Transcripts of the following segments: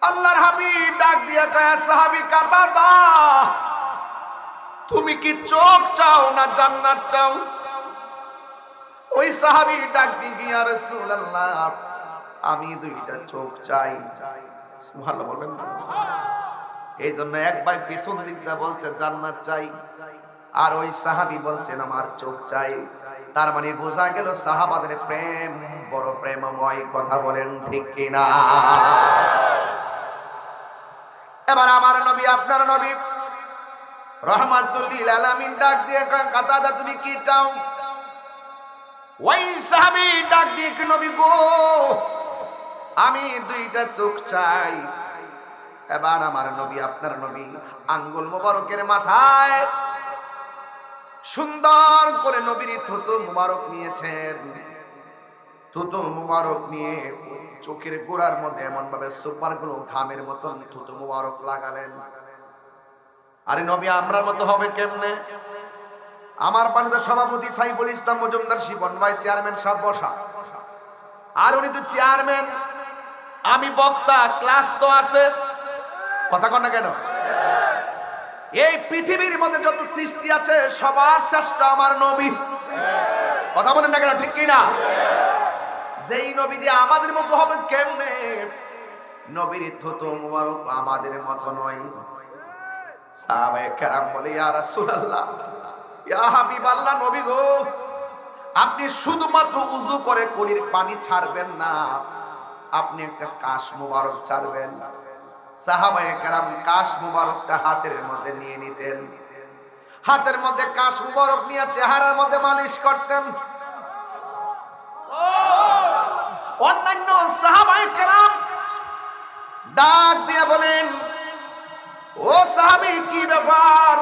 আল্লাহর হাবিব ডাক দিয়া কয় সাহাবী কাতাদা, তুমি কি চোখ চাও না জান্নাত চাও? ওই সাহাবী ডাক দিয়ে ইয়া রাসূলুল্লাহ, আমি দুইটা চোখ চাই। সুবহানাল্লাহ বলেন। এই জন্য এক ভাই পিছন দিক দিয়ে বলছে জান্নাত চাই, আর ওই সাহাবী বলছেন আমার চোখ চাই। তার মানে বোঝা গেল সাহাবাদের প্রেম বড় প্রেমময়। কথা বলেন ঠিক কিনা? এবার আমার নবী আপনার নবী রাহমাতুল লিল আলামিন ডাক দিয়ে কয় কাতাদা তুমি কি চাও? ওই সাহাবী ডাক দিয়ে কি নবী গো, আমি দুইটা চোখ চাই। এবার আমার নবী আপনার নবী আঙ্গুল মোবারকের মাথায় সুন্দর করে নবীর থুতু মুবারক নিয়েছেন। থুতু মুবারক নিয়ে চোখের গোড়ার মধ্যে এমন ভাবে সুপার গুলো ঘামের মতন থুতু মুবারক লাগালেন। আরে নবী আমরার মতো হবে কেমনে? আমার পাশে তো সভাপতি সাইফুল ইসলাম মজুমদার শিবন ভাই চেয়ারম্যান সব বসা, আর উনি তো চেয়ারম্যান, আমি বক্তা, ক্লাস তো আছে। কথা কন না কেন? এই পৃথিবীর মধ্যে যত সৃষ্টি আছে সবার শ্রেষ্ঠ আমার নবী। কথা বলেন না কেন? ঠিক কি না? যেই নবী যে আমাদের মতো হবে কেমনে? নবীর থুতু মুবারক আমাদের মতো নয়। সাহাবায়ে কেরাম বলে ইয়া রাসূলুল্লাহ, ইয়া হাবিবাল্লাহ, নবী গো, আপনি শুধুমাত্র উযু করে কলির পানি ছাড়বেন না, আপনি একটা কাশ মুবারক ছাড়বেন। সাহাবায়ে কেরাম কাশ মুবারকটা হাতের মধ্যে নিয়ে নিতেন, হাতের মধ্যে কাশ মুবারক নিয়ে চেহারার মধ্যে মালিশ করতেন। অন্যান্য সাহাবায়ে কেরাম ডাক দিয়ে বলেন, ও সাহাবী কি ব্যাপার,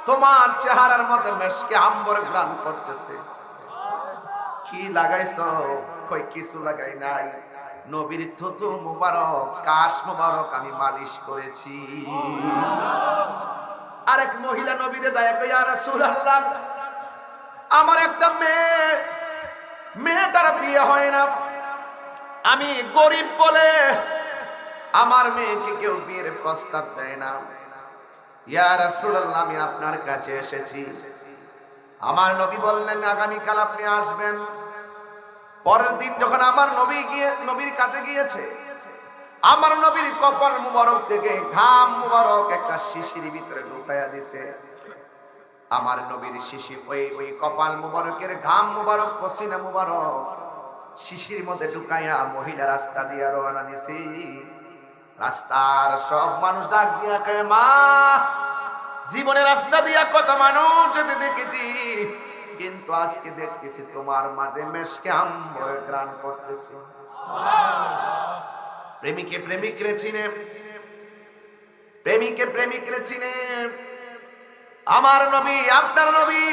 তোমার চেহারার মধ্যে মেশকে আম্বর গ্রান করতেছে, কি লাগাইছো? কই কিছু লাগাই নাই, নবীর থুতু মুবারক কাশ মুবারক আমি মালিশ করেছি। আরেক মহিলা নবীরে যায় কই ইয়া রাসূলুল্লাহ, আমার একটা মেয়েটার বিয়ে হয় না, আমি গরিব বলে আমার মেয়েকে কেউ বিয়ের প্রস্তাব দেয় না। ইয়া রাসূলুল্লাহ, আমি আপনার কাছে এসেছি। আমার নবী বললেন আগামীকাল আপনি আসবেন। পরের দিন যখন আমার নবীর কাছে গিয়েছে, আমার নবীর কপাল মুবারক থেকে ঘাম মুবারক একটা শিশির ভিতরে ঢুকাইয়া দিছে। আমার নবীর শিশির ওই কপাল মুবারকের ঘাম মুবারক পসিনা মুবারক শিশির মধ্যে ঢুকাইয়া মহিলা রাস্তা দিয়ে রওনা দিছে। রাস্তার সব মানুষ ডাক দিয়া কয় মা, জীবনে রাস্তা দিয়া কত মানুষ যেতে দেখেছি, কিন্তু আজকে দেখতেছি তোমার মাঝে মেশকে আম্বর গ্রান করতেছে। প্রেমিকে প্রেমিকরে চিনে, প্রেমিকে প্রেমিকরে চিনে। আমার নবী আপনার নবী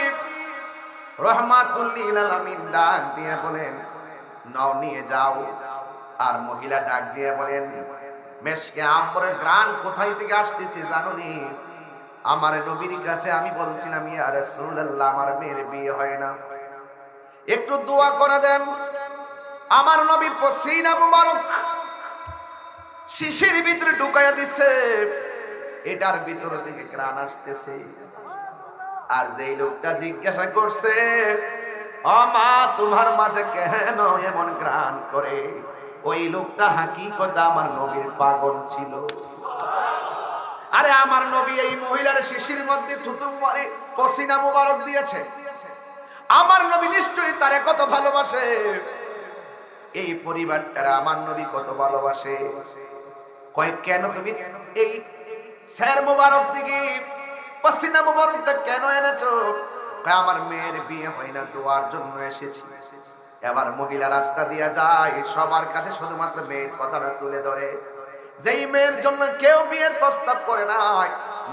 রাহমাতুল লিল আলামিন ডাক দিয়ে বলেন নাও নিয়ে যাও। আর মহিলা ডাক দিয়ে বলেন মেশকে আম্বরের গ্রান কোথায় থেকে আসতেছে জানোনি? আমার নবীর কাছে আমি বলছিলাম ইয়া রাসূলুল্লাহ, আমার মেয়ের বিয়ে হয় না, একটু দোয়া করে দেন। আমার নবী পসিনা মুবারক শিশির ভিতরে ঢুকাইয়া দিচ্ছে, এটার ভিতর থেকে গ্রান আসতেছে। আর যেই লোকটা জিজ্ঞাসা করছে ও মা, তোমার মাঝে কেন এমন গ্রান করে, ওই লোকটা হাকিকতে আমার নবীর পাগল ছিল। আরে আমার নবী এই মহিলার শিশির মধ্যে থুতু মুবারক পসিনা মুবারক দিয়েছে, আমার নবী নিশ্চয়ই তারে কত ভালোবাসে, এই পরিবারটারা আমার নবী কত ভালোবাসে। কয় কেন তুমি এই স্যার মুবারক দিকে পসিনা মুবারকটা কেন এনেছো? কয় আমার মেয়ের বিয়ে হয় না, দোয়ার জন্য এসেছি। এবার মহিলা রাস্তা দিয়ে যায়, সবার কাছে শুধুমাত্র মেয়ের কথাটা তুলে ধরে। যেই মেয়ের জন্য কেউ বিয়ের প্রস্তাব করে না,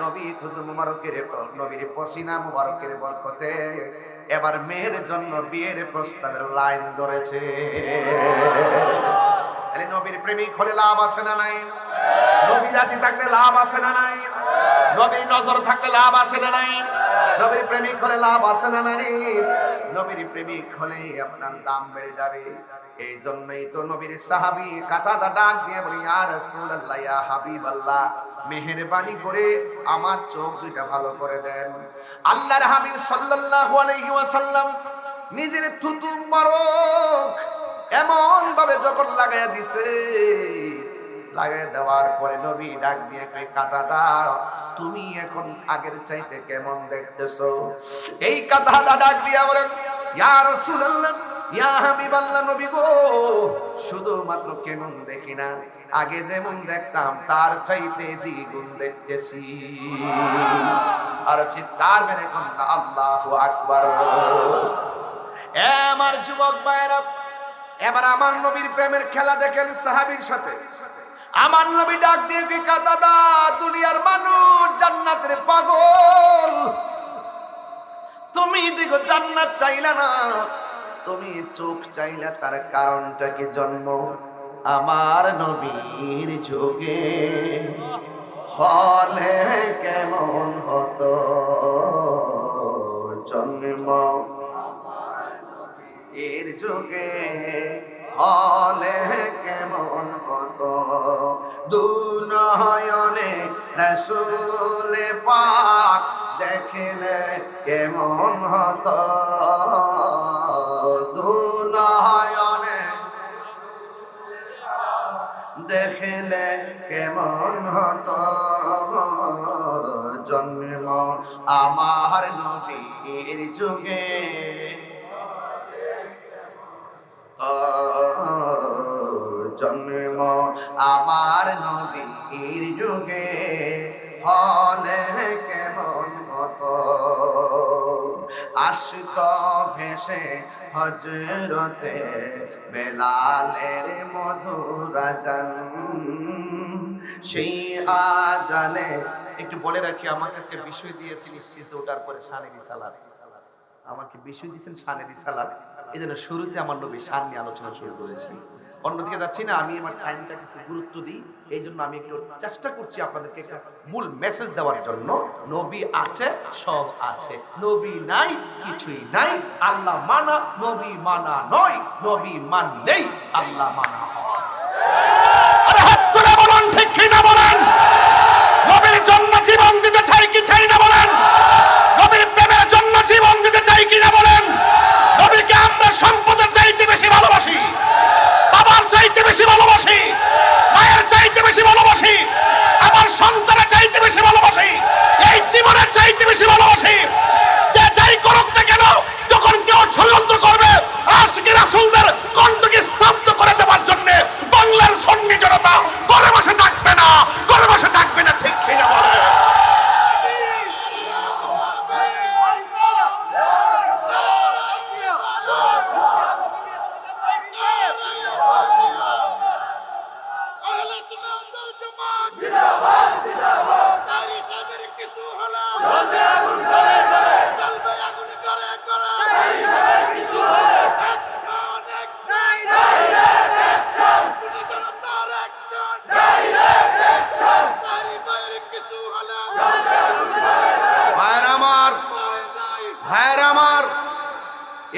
নবী থুতু মুবারকের নবীর পসিনা মুবারকের বরকতে এবার মেয়ের জন্য বিয়ের প্রস্তাবের লাইন ধরেছে। তাহলে নবীর প্রেমিক হলে লাভ আছে না নাই? নবী রাজি থাকলে লাভ আছে না নাই? নবীর নজর থাকলে লাভ আছে না নাই? নবীর প্রেমিক হলে লাভ আছে না নাই? নবীর প্রেমিক হলে আপনার দাম বেড়ে যাবে। এই জন্যই তো নবীর সাহাবী কাতাদা ডাক দিয়ে বলে, ইয়া রাসূলুল্লাহ, ইয়া হাবিবাল্লাহ, মেহেরবানি করে আমার চোখ দুইটা ভালো করে দেন। আল্লাহর হাবিব সাল্লাল্লাহু আলাইহি ওয়াসাল্লাম নিজের থুতু মুবারক এমন ভাবে যখন লাগাইয়া দিছে, লাগাই দেওয়ার পরে নবী ডাক দিয়ে কই, কাতাদা, তুমি এখন আগের চাইতে কেমন দেখতেছো? এই কাতাদা ডাক দিয়া বলেন, ইয়া রাসূলুল্লাহ, ইয়া হাবিবাল্লাহ, নবী গো, শুধুমাত্র কেমন দেখি না, আগে যেমন দেখতাম তার চাইতে দ্বিগুণ দেখতেছি। আর চিৎকার মেরে কোন আল্লাহু আকবার। আমার যুবক ভাইরা, এবার আমার নবীর প্রেমের খেলা দেখেন সাহাবীর সাথে। আমার নবী ডাক দিয়ে কি, কাতাদা, দুনিয়ার মানুষ জান্নাতের পাগল, তুমি দেখো জান্নাত চাইলা না, তুমি চোখ চাইলা, তার কারণটা কি? জন্ম আমার নবীর যুগে হলে কেমন হতো, জন্ম এর যুগে হলে কেমন হতো, দুনয়নে রাসূল পাক দেখলে কেমন হতো, দুনয়নে দেখলে কেমন হতো, জন্ম আমার নবীর যুগে জন্ম আমার নবীর যুগে হলে কেমন হতো, আসত ভেসে হযরতে বেলালের মধুর আযান, সেই আযানে একটু বলে রাখি, আমাকে আজকে বিষয় দিয়েছেন স্টেজে ওঠার পরে শানে রিসালাত, আমাকে বিষয় দিয়েছেন শানে রিসালাত, এই জন্য শুরুতে আমার নবী শান নিয়ে আলোচনা শুরু করেছি। অন্যদিকে যাচ্ছি না, আমি আমার টাইমটাকে একটু গুরুত্ব দিই, এই জন্য আমি একটু চেষ্টা করছি আপনাদেরকে একটা মূল মেসেজ দেওয়ার জন্য। নবী আছে, সব আছে, নবী নাই, কিছুই নাই। আল্লাহ মানা, নবী মানা নয়, নবী মানলেই আল্লাহ মানা হয়। আরে হাত তুলে বলেন, ঠিক কি না বলেন? নবীর জন্য জীবন দিতে চাই কি চাই না বলেন? নবীর প্রেমের জন্য জীবন দিতে চাই কি না বলেন? নবীকে আমরা সম্পদের চাইতে বেশি ভালোবাসি, বাবার চাইতে বেশি ভালোবাসি, মায়ের চাইতে বেশি ভালোবাসি, আমার সন্তানের চাইতে বেশি ভালোবাসি, এই জীবনের চাইতে বেশি ভালোবাসি। যে যাই করুক না কেন, যখন কেউ ষড়যন্ত্র করবে, আশিকি রাসূলদের কণ্ঠকে স্তব্ধ করে দেওয়ার জন্য বাংলার সুন্নি জনতা ঘরে বসে থাকবে না, ঘরে বসে থাকবে না, ঠিক কি না বলে?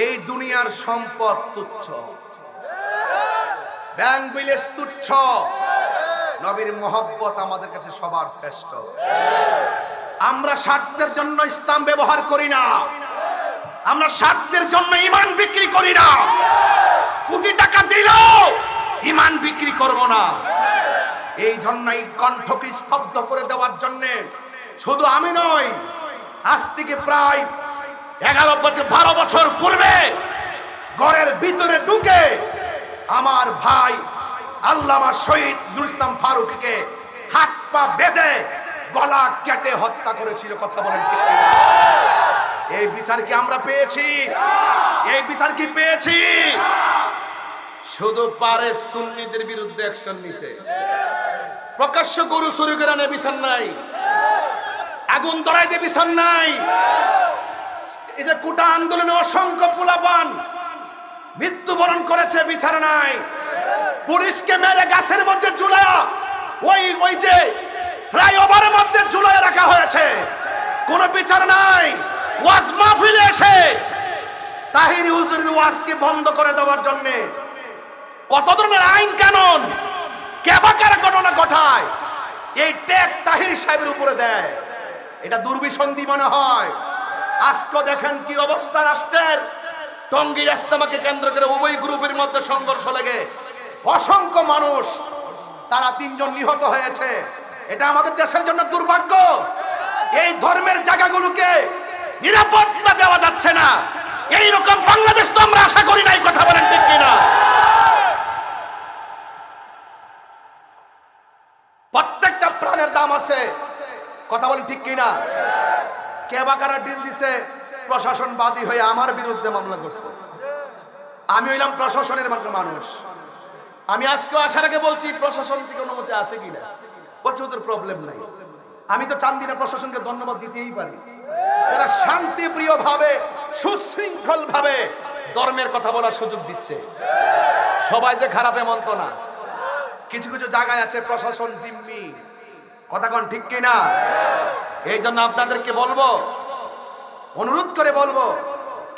এই দুনিয়ার সম্পদ তুচ্ছ, ব্যাংক ব্যালেন্স তুচ্ছ, নবীর মহব্বত আমাদের কাছে সবার শ্রেষ্ঠ। আমরা স্বার্থের জন্য ইসলাম ব্যবহার করি না, আমরা স্বার্থের জন্য ঈমান বিক্রি করি না। কোটি টাকা দিলেও ঈমান বিক্রি করব না। এই জন্যই কণ্ঠকে স্তব্ধ করে দেওয়ার জন্য শুধু আমি নই, আজ থেকে প্রায় 11-12 বছর পূর্বে ঘরের ভিতরে ঢুকে আমার ভাই আল্লামা শহীদ নুরুল ইসলাম ফারুকীকে হাত পা বেঁধে গলা কেটে হত্যা করেছিল। কথা বলেন ঠিক কিনা? এই বিচার কি আমরা পেয়েছি? এই বিচার কি পেয়েছি? শুধু পারে সুন্নিদের বিরুদ্ধে অ্যাকশন নিতে, প্রকাশ্য গরু চুরি করে আনে বিচার নাই, আগুন ধরাইতে বিচার নাই। এই যে কোটা আন্দোলনে অসংখ্য পোলাপান মৃত্যুবরণ করেছে, বিচার নাই। পুলিশকে মেরে গাছের মধ্যে ঝুলায়া ওই যে ফ্লাইওভারের মধ্যে ঝুলায় রাখা হয়েছে, কোনো বিচার নাই। ওয়াজ মাহফিলে এসে তাহিরি হুজুরের ওয়াজকে বন্ধ করে দেওয়ার জন্য কত ধরনের আইন কানুন কেবাকার ঘটনা ঘটায় এই ট্যাগ তাহির সাহেবের উপরে দেয়। এটা দুর্বিসন্ধি মনে হয়। আজকে দেখেন কি অবস্থা রাষ্ট্রের। টঙ্গীর ইজতেমাকে কেন্দ্র করে উভয় গ্রুপের মধ্যে সংঘর্ষ লেগে অসংখ্য মানুষ, তারা 3 জন নিহত হয়েছে। এটা আমাদের দেশের জন্য দুর্ভাগ্য। এই ধর্মের জায়গাগুলোকে নিরাপত্তা দেওয়া যাচ্ছে না। এইরকম বাংলাদেশ তো আমরা আশা করি নাই। কথা বলেন ঠিক কিনা? প্রত্যেকটা প্রাণের দাম আছে। কথা বলেন ঠিক কিনা? কেবাকারা ডিল দিছে, প্রশাসন বাদী হয়ে আমার বিরুদ্ধে মামলা করছে। আমি হইলাম প্রশাসনের মানুষ। আমি আজকে আসার আগে বলছি প্রশাসন থেকে অনুমতি আছে কিনা, বলছে ওদের প্রবলেম নাই। আমি তো চান্দিনা প্রশাসনকে ধন্যবাদ দিতেই পারি। এরা শান্তিপ্রিয় ভাবে, সুশৃঙ্খল ভাবে ধর্মের কথা বলার সুযোগ দিচ্ছে। সবাই যে খারাপ এমন তো না। কিছু কিছু জায়গায় আছে প্রশাসন জিম্মি। কথা কোন ঠিক কিনা? এই জন্য আপনাদেরকে বলবো, অনুরোধ করে বলবো,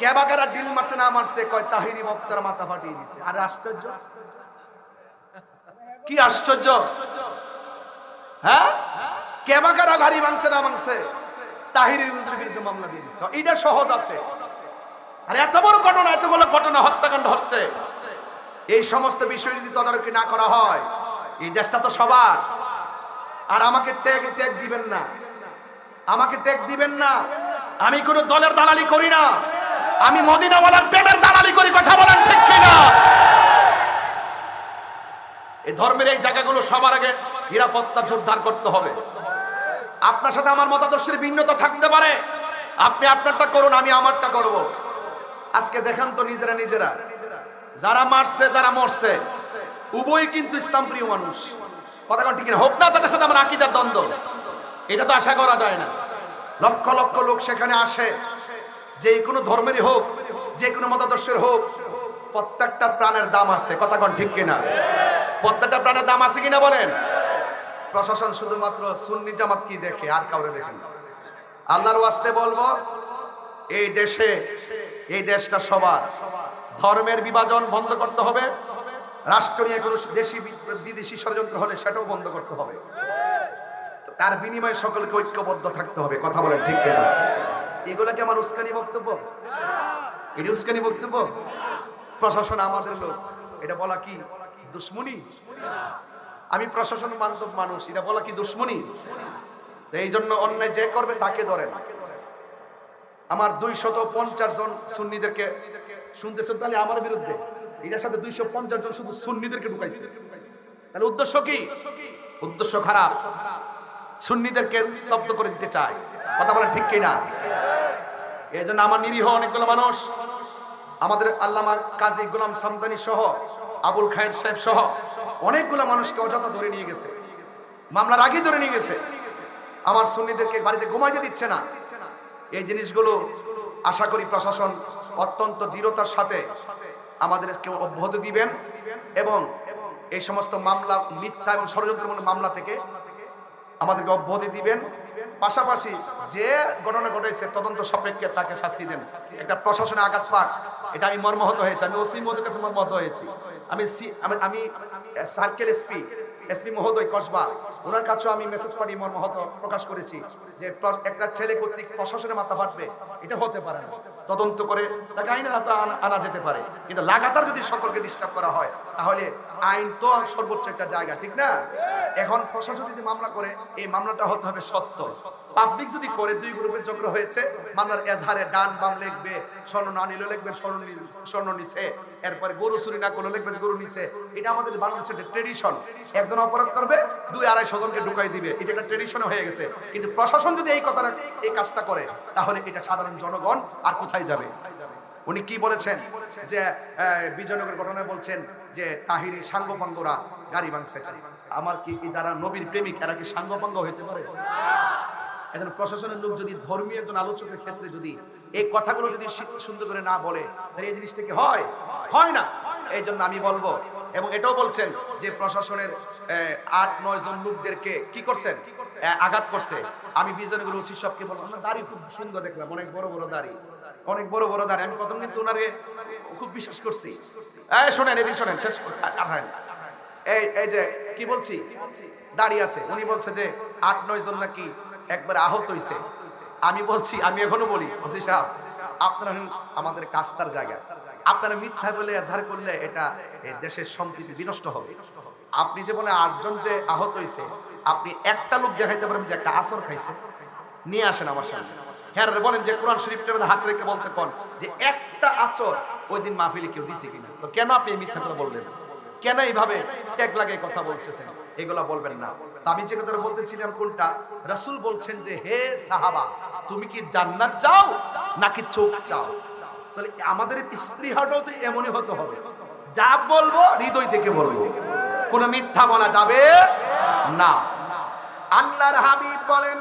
কেবাকারা ডিল মারছে না মারছে, কয় তাহিরি বক্তার মাথা ফাটিয়ে দিছে। আরে আশ্চর্য, কি আশ্চর্য! হ্যাঁ, কেবাকারা গাড়ি ভাঙছে না ভাঙছে, তাহিরি হুজুরের বিরুদ্ধে মামলা দিয়ে দিছে। এটা সহজ আছে। আর এত বড় ঘটনা, এতগুলো ঘটনা, হত্যাকাণ্ড হচ্ছে, এই সমস্ত বিষয় যদি তদারকি না করা হয়, এই দেশটা তো সবার। আর আমাকে ট্যাগ দিবেন না, আমাকে ট্যাগ দিবেন না। আমি কোন দলের দালালি করি না, আমি মদিনাওয়ালার প্রেমের দালালি করি। কথা বলেন ঠিক কিনা? এই ধর্মের এই জায়গাগুলো সবার আগে নিরাপত্তা জোরদার করতে হবে। আপনার সাথে আমার মতাদর্শের ভিন্নতা থাকতে পারে, আপনি আপনারটা করুন, আমি আমারটা করব। আজকে দেখেন তো নিজেরা নিজেরা যারা মারছে, যারা মরছে, উভয় কিন্তু ইসলাম প্রিয় মানুষ। কথা কোন ঠিক কিনা? হোক না তাদের সাথে আমার আকীদার দ্বন্দ্ব, এটা তো আশা করা যায় না। লক্ষ লক্ষ লোক সেখানে আসে, যে কোনো ধর্মেরই হোক, যে কোনো মতাদর্শের হোক, প্রত্যেকটা প্রাণের দাম আছে। কথা কোন ঠিক কিনা? প্রত্যেকটা প্রাণের দাম আছে কিনা বলেন? প্রশাসন শুধুমাত্র সুন্নি জামাত কি দেখে, আর কাউরে দেখেন। আল্লাহর ওয়াস্তে বলবো, এই দেশে, এই দেশটা সবার। ধর্মের বিভাজন বন্ধ করতে হবে। রাষ্ট্র নিয়ে কোনো দেশি বিদেশি ষড়যন্ত্র হলে সেটাও বন্ধ করতে হবে। তার বিনিময়ে সকলকে ঐক্যবদ্ধ থাকতে হবে। কথা বলেন ঠিক কিনা? এগুলা কি আমার উস্কানি বক্তব্য? এটা উস্কানি বক্তব্য? প্রশাসন আমাদের লোক, এটা বলা কি দুশ্মনী? আমি প্রশাসন বান্ধব মানুষ, এটা বলা কি দুশ্মনী? এই জন্য অন্যায় যে করবে তাকে ধরেন। আমার 250 জন সুন্নিদেরকে শুনতেছেন, তাহলে আমার বিরুদ্ধে এটার সাথে 250 জন শুধু সুন্নিদেরকে ঢুকাইছে। তাহলে উদ্দেশ্য কি? উদ্দেশ্য খারাপ। সুন্নিদেরকে স্তব্ধ করে দিতে চায়। কথা বলেন ঠিক কিনা? এই জন্য আমার নিরীহ অনেকগুলো মানুষ, আমাদের আল্লামা কাজী গোলাম সামদানি সহ, আবুল খায়ের সাহেব সহ অনেকগুলো মানুষকে অযথা ধরে নিয়ে গেছে, মামলার আগেই ধরে নিয়ে গেছে। আমার সুন্নিদেরকে বাড়িতে ঘুমাইতে দিচ্ছে না। এই জিনিসগুলো আশা করি প্রশাসন অত্যন্ত দৃঢ়তার সাথে আমাদেরকে অব্যাহতি দিবেন এবং এই সমস্ত মামলা, মিথ্যা এবং ষড়যন্ত্রমূলক মামলা থেকে আমাদেরকে অব্যাহতি দিবেন। পাশাপাশি যে ঘটনা ঘটেছে তদন্ত সাপেক্ষে তাকে শাস্তি দেন। একটা প্রশাসনে আঘাত পাক, এটা আমি মর্মাহত হয়েছি। আমি ওসি মহোদয়ের কাছে মর্মাহত হয়েছি। আমি সার্কেল এসপি মহোদয় কসবা, ওনার কাছেও আমি মেসেজ পাঠিয়ে মর্মাহত প্রকাশ করেছি যে একটা ছেলে কর্তৃক প্রশাসনের মাথা ফাটবে, এটা হতে পারে না। তদন্ত করে তাকে আইনের হাতে আনা যেতে পারে, কিন্তু লাগাতার যদি সকলকে ডিস্টার্ব করা হয় তাহলে আইন তো সর্বোচ্চ একটা জায়গা, ঠিক না? এখন প্রশাসন যদি মামলা করে, এই মামলাটা হতে হবে সত্য। পাবলিক যদি করে, 2 গ্রুপের চক্র হয়েছে, মামলার এজাহারে ডান বাম লিখবে, স্বর্ণ না নিলে লিখবে স্বর্ণ নিছে, এরপরে গরু চুরি না করলে লিখবে গরু নিছে। এটা আমাদের বাংলাদেশের ট্রেডিশন। একজন অপরাধ করবে, 200-250 জনকে ঢুকাই দিবে, এটা একটা ট্রেডিশন হয়ে গেছে। কিন্তু প্রশাসন যদি এই কাজটা করে, তাহলে এটা সাধারণ জনগণ আর কোথায় যাবে? উনি কি বলেছেন যে বিজয়নগরের ঘটনায় বলছেন যে তাহিরি সাঙ্গপাঙ্গরা গাড়ি ভাঙছে। আমার কি যারা নবীর প্রেমিক, এরা কি সাঙ্গপাঙ্গ হইতে পারে? এখন প্রশাসনের লোক যদি ধর্মীয় একজন আলোচকের ক্ষেত্রে যদি এই কথাগুলো যদি সুন্দর করে না বলে, তাহলে এই জিনিসটা কি হয় না। এই জন্য আমি বলবো, এবং এটাও বলছেন যে প্রশাসনের 8-9 জন লোকদেরকে কি করছেন, আঘাত করছে। আমি বিজয়নগর ওসি সাহেবকে বললাম, আমার দাড়ি খুব সুন্দর দেখলাম, অনেক বড় বড় দাড়ি, অনেক বড় বড় দাড়ি। আমি প্রথম কিন্তু ওনারে খুব বিশ্বাস করছি, এই শোনেন, এদিকে শোনেন, শেষ আর হয় না। এই যে কি বলছি, দাঁড়িয়ে আছে, উনি বলছে যে 8-9 জন নাকি একবার আহত হইছে। আমি বলছি, আমি এখনো বলি ওসি সাহেব, আপনারা আমাদের কাস্তার জায়গা, আপনারা মিথ্যা বলে এজাহার করলে এটা এই দেশের সম্প্রীতি বিনষ্ট হবে। আপনি যে বলে 8 জন যে আহত হইছে, আপনি একটা লোক দেখাইতে পারেন যে একটা আসর খাইছে, নিয়ে আসেন আমার সামনে। হ্যাঁ বলেন যে কোরআন শরীফের মধ্যে হাত রেখে বলতে কোন যে একটা আসর ওই দিন মাহফিলে কেউ দিছে কিনা। তো কেন আপনি এই মিথ্যা কথা বললেন? কেন এইভাবে ট্যাগ লাগিয়ে কথা বলতেছেন? এগুলা বলবেন না। তো আমি যে কথাটা বলতেছিলাম কোনটা, রাসূল বলছেন যে হে সাহাবা, তুমি কি জান্নাত চাও নাকি চোখ চাও? তাহলে আমাদের স্পৃহাটাও তো এমনই হতে হবে, যা বলবো হৃদয় থেকে বলবো, কোনো মিথ্যা বলা যাবে না। আল্লাহর হাবিব বলেন,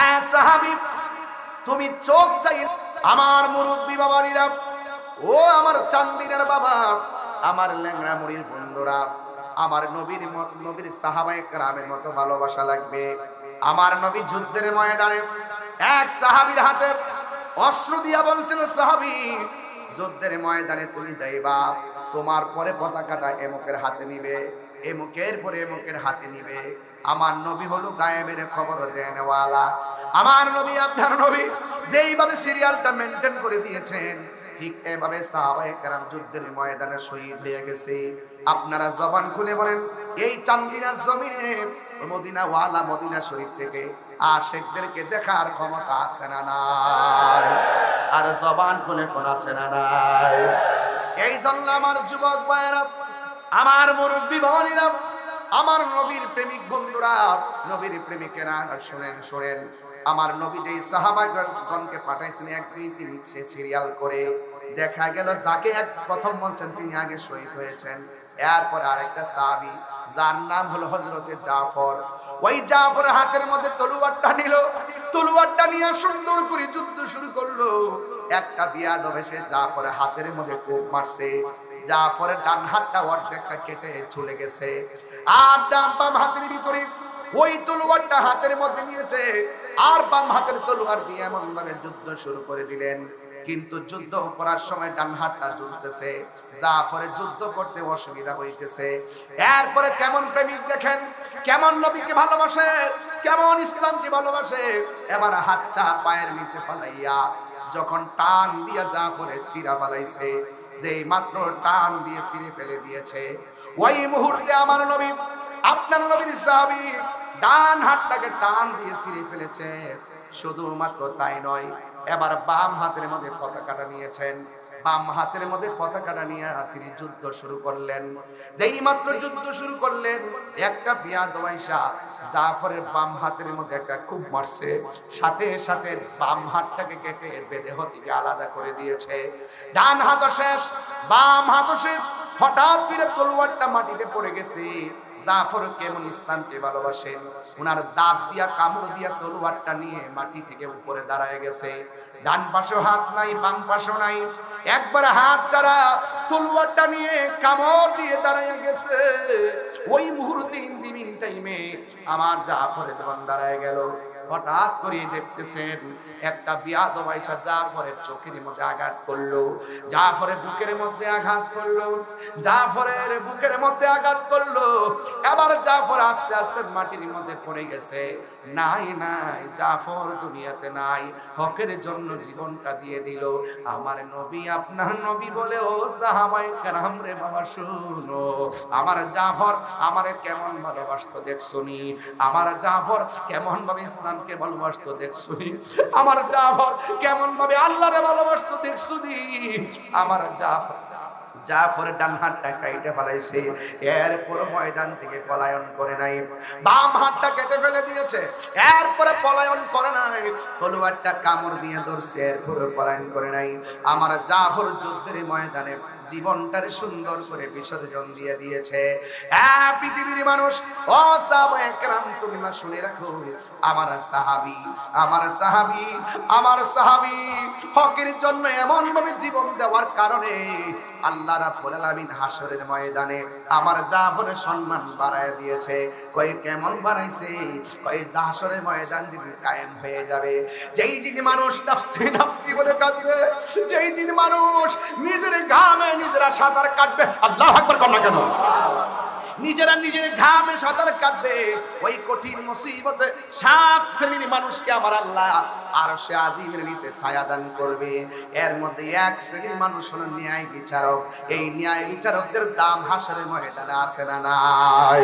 এ সাহাবী, তুমি চোখ চাই। আমার মুরব্বী বাবারা, ও আমার চান্দিনার বাবা, আমার ল্যাংড়া মুড়ির বন্ধুরা, আমার নবীর নবীর সাহাবায়ে কেরামের মতো ভালোবাসা লাগবে। আমার নবী যুদ্ধের ময়দানে এক সাহাবীর হাতে অস্ত্র দিয়া বলছিল, সাহাবী, যুদ্ধের ময়দানে তুমি যাইবা, তোমার পরে পতাকাটা এমুকের হাতে নিবে, এমুকের পরে এমুকের হাতে নিবে। আমার নবী হলো গায়েবের খবর দেনওয়ালা। আমার নবী, আপনার নবী যেইভাবে সিরিয়ালটা মেনটেন করে দিয়েছেন, ঠিক এভাবে সাহাবায়ে কেরাম যুদ্ধের ময়দানে শহীদ হয়ে গেছে। আপনারা জবান খুলে বলেন, এই চান্দিনার জমিনে মদিনা ওয়ালা মদিনা শরীফ থেকে আশিকদেরকে দেখার ক্ষমতা আছে না নাই? আর জবান খুলে কোন আছে না নাই? এই জন্য আমার যুবক ভাইয়েরা, আমার মুরব্বী ভবানীরা, আমার নবীর প্রেমিক বন্ধুরা, নবীর প্রেমিকেরা, শুনেন শুনেন, আমার নবী যেই সাহাবাগণকে পাঠাইছেন 1 2 3 সিরিয়াল করে, দেখা গেল যাকে এক প্রথম বলছেন তিনি আগে শহীদ হয়েছেন। এরপর আরেকটা সাহাবী যার নাম হলো হযরতে জাফর, ওই জাফর হাতের মধ্যে তলোয়ারটা নিল, তলোয়ারটা নিয়ে সুন্দর করে যুদ্ধ শুরু করলো। একটা বিয়াদব এসে জাফরের হাতের মধ্যে কোপ মারছে, জাফরের ডান হাতটা অর্ধেকটা কেটে চলে গেছে, আর ডান বাম হাতের ভিতরে ওই তলোয়ারটা হাতের মধ্যে নিয়েছে, আর বাম হাতের তলোয়ার দিয়ে এমন ভাবে যুদ্ধ শুরু করে দিলেন। কিন্তু যুদ্ধ করার সময় ডান হাতটা জ্বলতেছে, জাফরের যুদ্ধ করতে অসুবিধা হইতেছে। এরপরে কেমন প্রেমিক দেখেন, কেমন নবীকে ভালোবাসে, কেমন ইসলামকে ভালোবাসে। এবার হাতটা পায়ের নিচে ফালাইয়া যখন টান দিয়া জাফরের সিরা ফালাইছে, যেই মাত্র টান দিয়ে সিরে ফেলে দিয়েছে, ওই মুহূর্তে আমার নবী, আপনার নবীর সাহাবী ডান হাতটাকে টান দিয়ে ছিঁড়ে ফেলেছে। শুধুমাত্র তাই নয়, এবার বাম হাতের মধ্যে পতাকাটা নিয়েছেন, বাম হাতের মধ্যে পতাকাটা নিয়ে তিনি যুদ্ধ শুরু করলেন। যেই মাত্র যুদ্ধ শুরু করলেন, একটা বিয়াদব আইসা জাফরের বাম হাতের মধ্যে একটা খুব মারছে, সাথে সাথে বাম হাতটাকে কেটে দেহ থেকে আলাদা করে দিয়েছে। ডান হাত শেষ, বাম হাত শেষ। হঠাৎ করে তলোয়ারটা মাটিতে পড়ে গেছে। জাফর কেমন ইসলামকে ভালোবাসেন, উনার দাঁত দিয়া কামড় দিয়া তলোয়ারটা নিয়ে মাটি থেকে উপরে দাঁড়ায় গেছে। ডান পাশে হাত নাই, বাম পাশে নাই, একবার হাত ছাড়া তলোয়ারটা নিয়ে কামড় দিয়ে দাঁড়ায় গেছে। ওই মুহূর্তে ইন্দিমিন টাইমে আমার জাফর যখন দাঁড়ায় গেল, হঠাৎ করে দেখতেছেন একটা বিয়াদব আইসা জাফরের চোখের মধ্যে আঘাত করলো, জাফরের বুকের মধ্যে আঘাত করলো, জাফরের বুকের মধ্যে আঘাত করলো। এবার জাফর আস্তে আস্তে মাটির মধ্যে পড়ে গেছে। নাই নাই, জাফর দুনিয়াতে নাই, হকের জন্য জীবনটা দিয়ে দিল। আমার নবী, আপনার নবী বলে, ও সাহাবায়ে কেরাম রে বাবা শুনো, আমার জাফর আমারে কেমন ভালোবাসতো দেখছুনি, আমার জাফর কেমন ভাবে ইসলামকে ভালোবাসতো দেখছুনি, আমার জাফর কেমন ভাবে আল্লাহরে ভালোবাসতো দেখছুনি। আমার জাফর ডান হাতটা কেটে ফেলাইছে, এরপর ময়দান থেকে পলায়ন করে নাই, বাম হাতটা কেটে ফেলে দিয়েছে, এরপরে পলায়ন করে নাই, তলোয়ারটা কামড় দিয়ে ধরছে, এরপরে পলায়ন করে নাই। আমার জাফর যুদ্ধের ময়দানে জীবনটারে সুন্দর করে বিসর্জন দিয়ে দিয়েছে। পৃথিবীর মানুষ, ও সাহাবায়ে কেরাম, তুমি না শুনে রাখো, আমার সাহাবী, আমার সাহাবী, আমার সাহাবী হকের জন্য এমন ভাবে জীবন দেওয়ার কারণে আল্লাহ রাব্বুল আলামিন হাসরের ময়দানে আমার জাফরের সম্মান বাড়ায় দিয়েছে। কই কেমন বাড়াইছে? কই হাসরের ময়দান যদি কায়েম হয়ে যাবে, যেই দিন মানুষ নাফসি নাফসি বলে কাঁদবে, যেই দিন মানুষ নিজের ঘামে নিজেরা সাঁতার কাটবে। আল্লাহু আকবার কর না কেন? নিজেরা নিজের ঘামে সাঁতার কাটবে। ওই কঠিন মুসিবতে 7 শ্রেণীর মানুষকে আমার আল্লাহ আরশে আজিমের নিচে ছায়া দান করবে। এর মধ্যে 1 শ্রেণীর মানুষ হলো ন্যায় বিচারক। এই ন্যায় বিচারকদের দাম হাসরের ময়দানে আছে না নাই?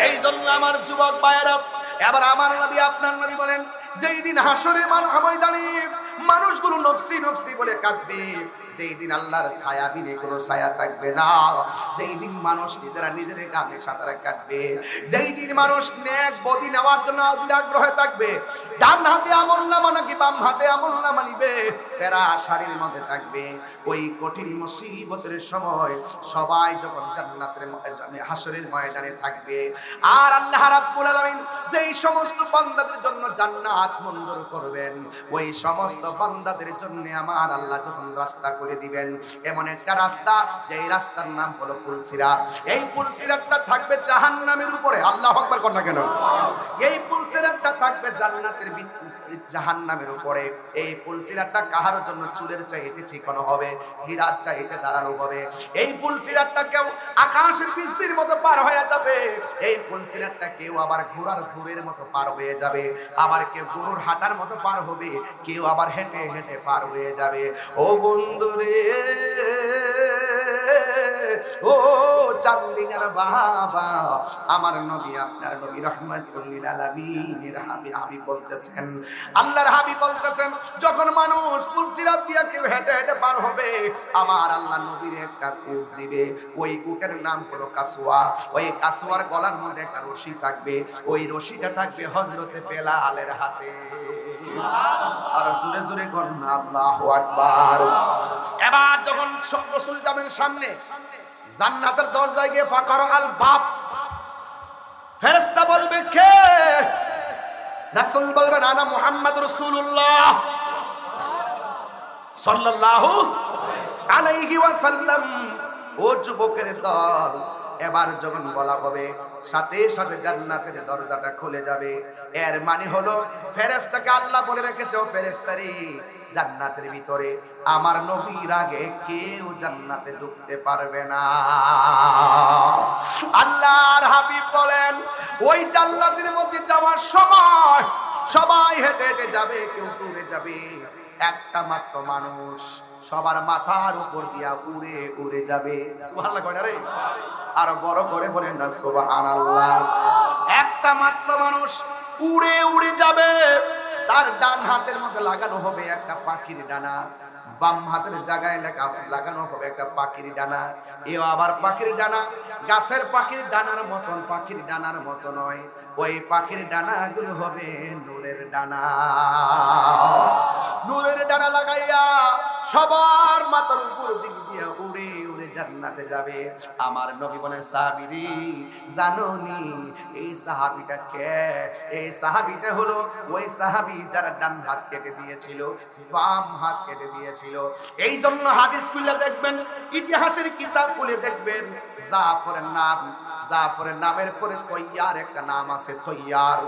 এই জন্য আমার যুবক ভাইয়েরা, এবার আমার নবী আপনার নবী বলেন, যেই দিন হাসরের ময়দানে মানুষগুলো নফসি নফসি বলে কাঁদবে, যেই দিন আল্লাহর ছায়া বিনে কোনো ছায়া থাকবে না, যেই দিন মানুষ নিজেরা নিজের গামে সাঁতার কাটবে, যেই দিন মানুষ নেক বদি নেওয়ার জন্য অধীর আগ্রহে থাকবে, ডান হাতে আমলনামা নাকি বাম হাতে আমলনামা নিবে, পেরা শাড়ির মধ্যে থাকবে, ওই কঠিন মুসিবতের সময় সবাই যখন জান্নাতের হাসরের ময়দানে থাকবে, আর আল্লাহ রাব্বুল আলামিন যেই সমস্ত বান্দাদের জন্য জান্নাত মঞ্জুর করবেন, ওই সমস্ত বান্দাদের জন্য আমার আল্লাহ যখন রাস্তা করে দিবেন, এমন একটা রাস্তা, যেই রাস্তার নাম হলো পুলসিরাত। এই পুলসিরাতটা থাকবে জাহান্নামের উপরে। আল্লাহু আকবার কর না কেন? এই পুলসিরাতটা থাকবে জান্নাতের জাহান্নামের উপরে। এই পুলসিরাতটা কাহার জন্য চুলের চাইতে চিকন হবে, হীরার চাইতে দাঁড়ানো হবে। এই পুলসিরাতটা কেউ আকাশের বিস্তীর মতো পার হয়ে যাবে, এই পুলসিরাতটা কেউ আবার ঘোড়ার দূরের মতো পার হয়ে যাবে, আবার কেউ গরুর হাঁটার মতো পার হবে, কেউ আবার হেঁটে হেঁটে পার হয়ে যাবে। ও বন্ধুরে, ও চান্দিনার বাবা, আমার নবী আপনার নবী রাহমাতুল লিল আলামিনের হাবিব বলতেছেন, আল্লাহর হাবিব বলতেছেন, যখন মানুষ পুলসিরাত দিয়ে কেউ হেঁটে হেঁটে পার হবে, আমার আল্লাহ নবীর একটা উট দিবে। ওই উটের নাম হলো কাসওয়া। ওই কাসওয়ার গলার মধ্যে একটা রশি থাকবে, ওই রশিটা থাকবে হযরতে বেলালের হাতে। আর জোরে জোরে বলুন আল্লাহু আকবার। এবার যখন রাসূল যাবেন সামনে, জান্নাতের দরজায় গিয়ে ফাকার আল বাব, ফেরেশতা বলবে কে? রাসূল বলবেন আনা মুহাম্মদ রাসূলুল্লাহ সাল্লাল্লাহু আলাইহি ওয়াসাল্লাম। ও যুবকের দল, এবার যখন বলা হবে, সাথে সাথে জান্নাতের দরজাটা খুলে যাবে। এর মানে হলো ফেরেশতাকে আল্লাহ বলে রেখেছে, ও ফেরেশতারি, জান্নাতের ভিতরে আমার নবীর আগে কেউ জান্নাতে ঢুকতে পারবে না। আল্লাহর হাবিব বলেন, ওই জান্নাতের মধ্যে যাওয়ার সময় সবাই হেঁটে হেঁটে যাবে, কেউ দূরে যাবে, একটা মাত্র মানুষ সবার মাথার উপর দিয়া উড়ে উড়ে যাবে। সুবহানাল্লাহ কয় না রে? আর বড় করে বলেন না সুবহানাল্লাহ। একটা মাত্র মানুষ উড়ে উড়ে যাবে, তার ডান হাতের মধ্যে লাগানো হবে একটা পাখির ডানা, বাম হাতের জায়গায় লাগানো হবে একটা পাখির ডানা। এও আবার পাখির ডানা গাছের পাখির ডানার মতন, পাখির ডানার মতো নয়, ওই পাখির ডানাগুলো হবে নূরের ডানা। নূরের ডানা লাগাইয়া সবার মাথার উপর দিক দিয়ে উড়ে উড়ে জান্নাতে যাবে। আমার নবী বলেন, সাহাবীরে জানোনি এই সাহাবীটা কে? এই সাহাবীটা হলো ওই সাহাবী যারা ডান হাত কেটে দিয়েছিল, বাম হাত কেটে দিয়েছিল। এই জন্য হাদিস খুলে দেখবেন, ইতিহাসের কিতাব খুলে দেখবেন, জাফরের নামের পরে তৈয়ার একটা নাম আছে, তৈয়ার।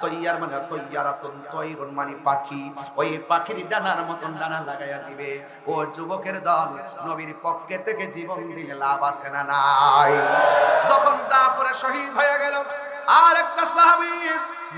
তৈয়ার মানে তৈয়ারাতুন, তৈরুন মানে পাখি। ওই পাখির ডানার মতন ডানা লাগাইয়া দিবে। ও যুবকের দল, নবীর পক্ষে থেকে জীবন দিলে লাভ আছে না নাই? যখন জাফর শহীদ হয়ে গেল, আর একটা সাহাবী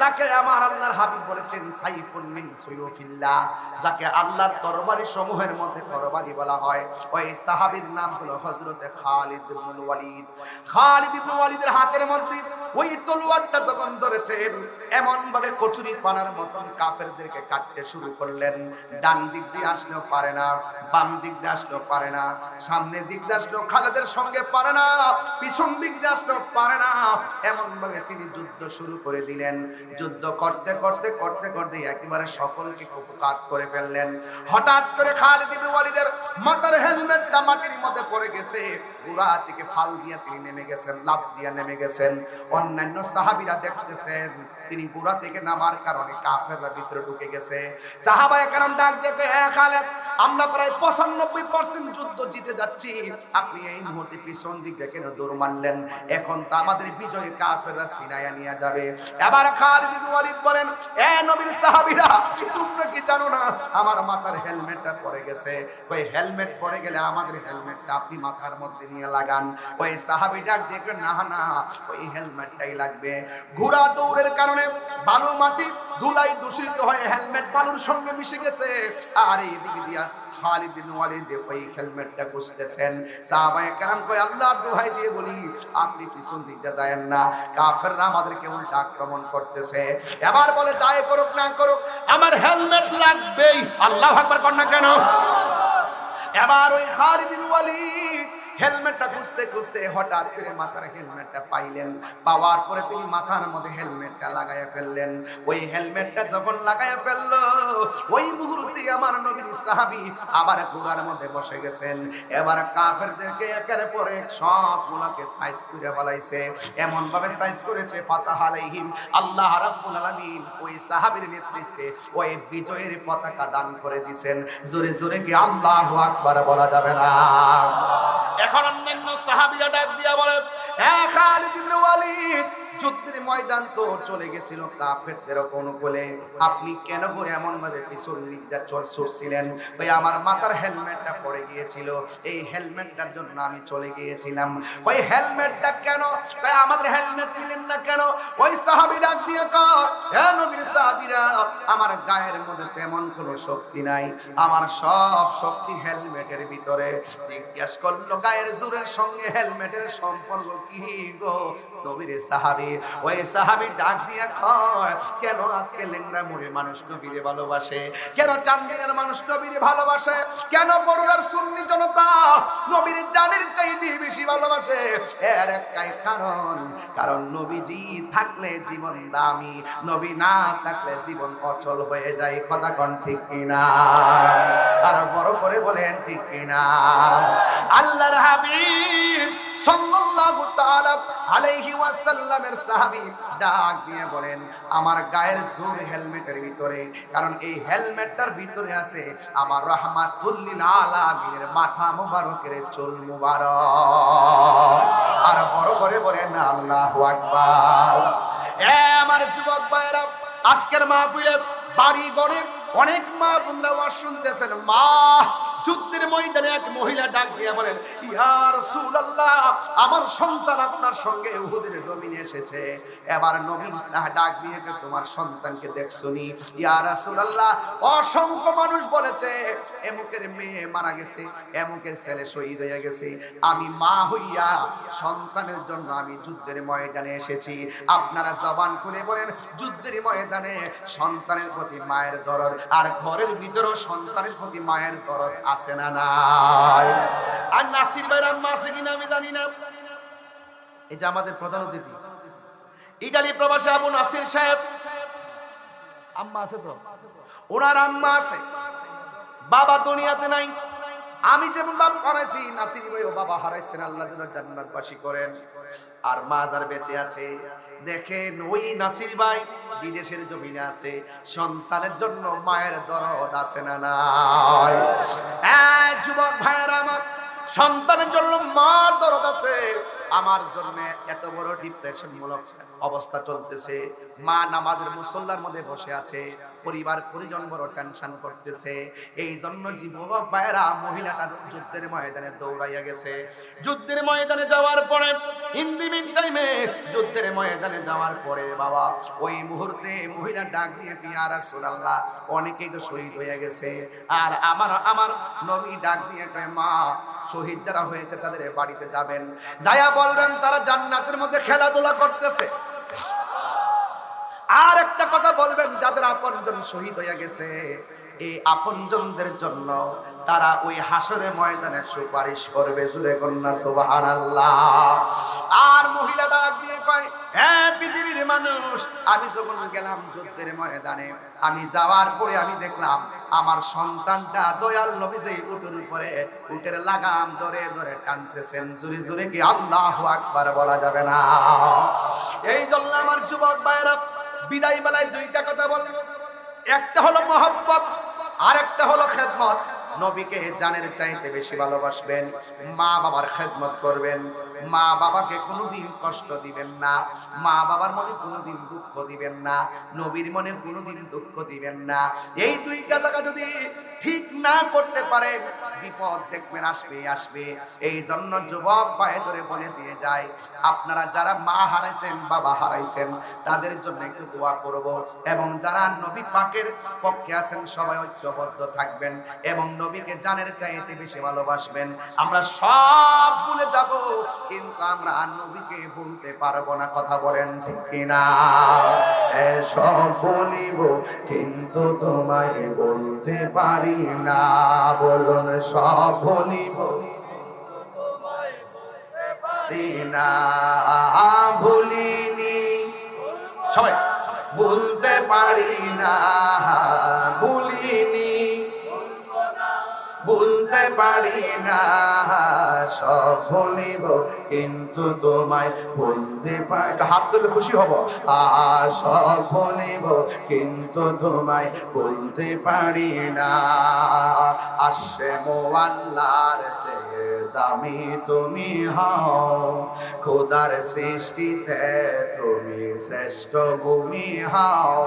যাকে আমার আল্লাহর হাবিব বলেছেন সাইফুন মিন সুয়ুফিল্লাহ, যাকে আল্লাহর তরবারি সমূহের মধ্যে তরবারি বলা হয়, ওই সাহাবীর নাম হলো হযরতে খালিদ ইবনে ওয়ালিদ। খালিদ ইবনে ওয়ালিদের হাতের মধ্যে ওই তলোয়ারটা যখন ধরেছেন, এমন ভাবে কচুরি পানার মতন কাফেরদেরকে কাটতে শুরু করলেন। ডান দিক দিয়ে আসলেও পারে না, বাম দিক দিয়ে আসলেও পারে না, সামনের দিক দিয়ে আসলেও খালেদের সঙ্গে পারে না, পিছন দিক দিয়ে আসলেও পারে না। এমন ভাবে তিনি যুদ্ধ শুরু করে দিলেন। যুদ্ধ করতে করতে করতে করতে একেবারে সকলকে কুপকাত করে ফেললেন। হঠাৎ করে খালিদ ইবনে ওয়ালিদের মাথার হেলমেটটা মাটির মধ্যে পড়ে গেছে। ঘোড়া থেকে ফাল দিয়ে তিনি নেমে গেছেন, লাফ দিয়ে নেমে গেছেন। অন্যান্য সাহাবীরা দেখতেছেন তিনি ঘোড়া থেকে নামার কারণে কাফেররা ভিতরে ঢুকে গেছে। সাহাবায়ে কেরাম ডাক দিয়ে কয়, হ্যাঁ খালেদ, আমরা প্রায় 95% যুদ্ধ জিতে যাচ্ছি, আপনি এই মুহূর্তে পিছন দিক দিয়ে কেন দৌড় মারলেন? এখন তো আমাদের বিজয় কাফেররা ছিনাইয়া নিয়ে যাবে। এবার খালিদ ইবনে ওয়ালিদ বলেন, এ নবীর সাহাবীরা, তোমরা কি জানো না আমার মাথার হেলমেটটা পড়ে গেছে? ওই হেলমেট পড়ে গেলে আমাদের হেলমেটটা আপনি মাথার মধ্যে নিয়ে লাগান। ওই সাহাবী ডাক দিয়ে কয়, না না, ওই হেলমেটটাই লাগবে। ঘোড়া দৌড়ের কারণে বালু মাটি ধুলাই দূষিত হয়ে হেলমেট বালুর সঙ্গে মিশে গেছে। আর এই দিক দিয়া খালিদ বিন ওয়ালিদ ওই হেলমেটটা খুঁজতেছেন। সাহাবায়ে কেরাম কয়, আল্লাহর দোহাই দিয়ে বলি আপনি পিছন দিকটা যায়েন না, কাফেররা আমাদেরকে উল্টা আক্রমণ করতেছে। এবার বলে, যাই করুক না করুক আমার হেলমেট লাগবেই। আল্লাহু আকবার কর না কেন? এবার ওই খালিদ বিন ওয়ালিদ হেলমেটটা খুঁজতে খুঁজতে হঠাৎ করে মাথার হেলমেটটা পাইলেন। পাওয়ার পরে তিনি মাথার মধ্যে হেলমেটটা লাগাইয়া ফেললেন। ওই হেলমেটটা যখন লাগাইয়া ফেললো, ওই মুহূর্তে আমার নবীর সাহাবী আবার ঘোড়ার মধ্যে বসে গেছেন। এবার কাফেরদেরকে একের পর এক সবগুলোকে সাইজ করে ফেলাইছে। এমন ভাবে সাইজ করেছে, ফাতাহ আলাইহিম, আল্লাহ রাব্বুল আলামিন ওই সাহাবীর নেতৃত্বে ওই বিজয়ের পতাকা দান করে দিবেন। জোরে জোরে কি আল্লাহু আকবার বলা যাবে না? এখন অন্যান্য সাহাবীরা ডাক দিয়া বলে, এ খালিদ ইবনে ওয়ালিদ, যুদ্ধের ময়দান তো চলে গেছিল কাফেরদের অনুকূলে, আপনি কেন গো এমন ভাবে পিছন দিক দিয়ে চলছিলেন? ওই আমার মাথার হেলমেটটা পড়ে গিয়েছিল, এই হেলমেটটার জন্য আমি চলে গিয়েছিলাম। ওই হেলমেটটা কেন, ভাই আমাদের হেলমেট নিলেন না কেন? ওই সাহাবী ডাক দিয়ে কয়, হে নবীর সাহাবীরা, আমার গায়ের মধ্যে তেমন কোনো শক্তি নাই, আমার সব শক্তি হেলমেটের ভিতরে। জিজ্ঞাসা করলো, গায়ের জোরের সঙ্গে হেলমেটের সম্পর্ক কি গো নবীর সাহাবী? ওই সাহাবী ডাক দিয়া কয়, কেন আজকে লেংড়া মুড়ি মানুষ নবীরে ভালোবাসে? কেন চান্দিনের মানুষ নবীরে ভালোবাসে? কেন বড়ুরার সুন্নি জনতা নবীর জানের চাইতে বেশি ভালোবাসে? এর একটাই কারণ, কারণ নবীজি থাকলে জীবন দামি, নবী না থাকলে জীবন অচল হয়ে যায়। কথা কোন ঠিক কিনা? আর বড় করে বলেন ঠিক কিনা? আল্লাহর হাবিব সাল্লাল্লাহু তাআলা আলাইহি ওয়াসাল্লামের সাহাবী ডাক দিয়ে বলেন, আমার গায়ের জোর হেলমেটের ভিতরে, কারণ এই হেলমেটটার ভিতরে আছে আমার রাহমাতুল লিল আলামিনের মাথা মুবারকের চুল মুবারক। আর বড় করে বলেন আল্লাহু আকবার। এ আমার যুবক ভাইরা, আজকের মাহফিলে বাড়ি ঘরে অনেক মা বোনরা ওয়াজ শুনতেছেন। মা, যুদ্ধের ময়দানে এক মহিলা ডাক দিয়ে বলেন, ইয়া রাসূলুল্লাহ, আমার সন্তান আপনার সঙ্গে উহুদের জমিনে এসেছে। এবার নবীর ডাক দিয়ে, তোমার সন্তানকে দেখছনি? ইয়া রাসূলুল্লাহ, অসংখ্য মানুষ বলেছে এমুকের মেয়ে মারা গেছে, এমুকের ছেলে শহীদ হয়ে গেছে। আমি মা হইয়া সন্তানের জন্য আমি যুদ্ধের ময়দানে এসেছি। আপনারা জবান খুলে বলেন, যুদ্ধের ময়দানে সন্তানের প্রতি মায়ের দরদ, আর ঘরের ভিতরেও সন্তানের প্রতি মায়ের দরদ আছে না নাই? আর নাসির ভাইয়ের আম্মা আছে কিনা আমি জানি না। এই যে আমাদের প্রধান অতিথি ইতালি প্রবাসী আবু নাসির সাহেব, আম্মা আছে তো? ওনার আম্মা আছে, বাবা দুনিয়াতে নাই। আমি যেমন বাবা হারাইছি, নাসির ভাইও বাবা হারাইছেন, আল্লাহ যেন জান্নাতবাসী করেন। আর মা যার বেঁচে আছে, দেখেন ওই নাসির ভাই বিদেশের জমিনে আছে, সন্তানের জন্য মায়ের দরদ আছে না নাই? যুবক ভাইয়েরা আমার, সন্তানের জন্য মার দরদ আছে। আমার জন্য এত বড় ডিপ্রেশন মূলক অবস্থা চলতেছে, মা নামাজের মুসল্লার মধ্যে বসে আছে, পরিবার পরিজন বড় টেনশন করতেছে। এই জন্য যুবক ভাইয়েরা, মহিলাটা যুদ্ধের ময়দানে দৌড়াইয়া গেছে। যুদ্ধের ময়দানে যাওয়ার পরে, ইন দি মিন টাইমে যুদ্ধের ময়দানে যাওয়ার পরে বাবা, ওই মুহূর্তে মহিলা ডাক দিয়ে, ইয়া রাসূলুল্লাহ, অনেকেই তো শহীদ হয়ে গেছে, আর আমার নবী ডাক দিয়ে কয়, মা, শহীদ যারা হয়েছে তাদের বাড়িতে যাবেন, যায়া বলবেন তারা জান্নাতের মধ্যে খেলাধুলা করতেছে। আর একটা কথা বলবেন, যাদের আপনজন শহীদ হয়ে গেছে এই আপনজনদের জন্য তারা ওই হাসরের ময়দানে সুপারিশ করবে। জোরে কন্যা সুবহানাল্লাহ। আর মহিলা ডাক দিয়ে কয়, হ্যাঁ পৃথিবীর মানুষ, আমি যখন গেলাম যুদ্ধের ময়দানে, আমি যাওয়ার পরে আমি দেখলাম আমার সন্তানটা দয়াল নবী যে উটের উপরে উটের লাগাম ধরে ধরে টানতেছেন। জোরে জোরে কি আল্লাহু আকবার বলা যাবে না? এই জন্য আমার যুবক ভাইরা বিদায় বেলায় দুইটা কথা বলবো। একটা হলো মহব্বত, আর একটা হলো খেদমত। নবীকে জানের চাইতে বেশি ভালোবাসবেন, মা বাবার খেদমত করবেন, মা বাবাকে কোনোদিন কষ্ট দিবেন না, মা বাবার মনে কোনোদিন দুঃখ দিবেন না, নবীর মনে কোনোদিন দুঃখ দিবেন না। এই দুইটা জায়গা যদি ঠিক না করতে পারেন, বিপদ দেখবেন আসবে আসবে। এই জন্য যুবক ভাই ধরে বলে দিয়ে যায়, আপনারা যারা মা হারাইছেন, বাবা হারাইছেন, তাদের জন্য একটু দোয়া করব, এবং যারা নবী পাকের পক্ষে আছেন সবাই ঐক্যবদ্ধ থাকবেন এবং নবীকে জানের চাইতে বেশি ভালোবাসবেন। আমরা সব ভুলে যাব, কিন্তু আমরা নবীকে ভুলতে পারবো না। কথা বলেন ঠিক কিনা? সব ভুলিব কিন্তু তোমায় বলতে পারি না। বলুন সব ভুলিব না, ভুলিনি সবাই, বলতে পারি না, ভুলিনি, বলতে পারি না। সব ভুলিব কিন্তু তোমায় বলতে পারি। হাত তুলে খুশি হব। সব ভুলিব কিন্তু তোমায় বলতে পারি না। আসে মোয়াল্লার চেয়ে দামি তুমি হও, খোদার সৃষ্টিতে তুমি শ্রেষ্ঠ ভূমি হও।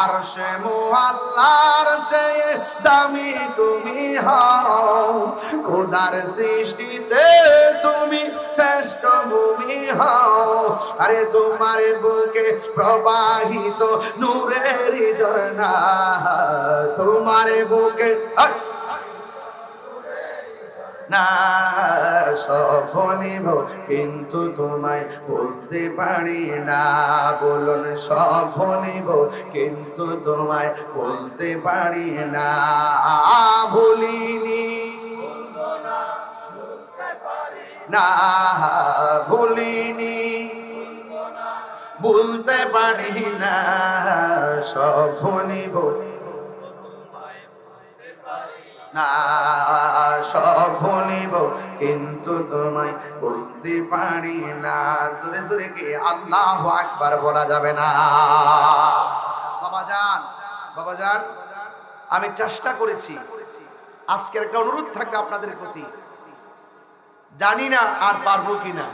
আরশে মোয়াল্লার চেয়ে দামি তুমি হও, খোদার সৃষ্টিতে তুমি শ্রেষ্ঠ ভূমি হও। আরে তোমার বুকে প্রবাহিত নূরের ঝরনা, তোমার বুকে না। সব ভুলিব কিন্তু তোমায় বলতে পারি না। বলুন সব ভুলিব কিন্তু তোমায় বলতে পারি না। ভুলিনি না, ভুলিনি, বলতে পারি না। সব ভুলিব না, সব ভুলিব কিন্তু তোমায় বলতে পারি না। জোরে জোরে কি আল্লাহু আকবার বলা যাবে না? বাবাজান, বাবাজান, আমি চেষ্টা করেছি। আজকের একটা অনুরোধ থাকবে আপনাদের প্রতি, জানি না আর পারবো কিনা।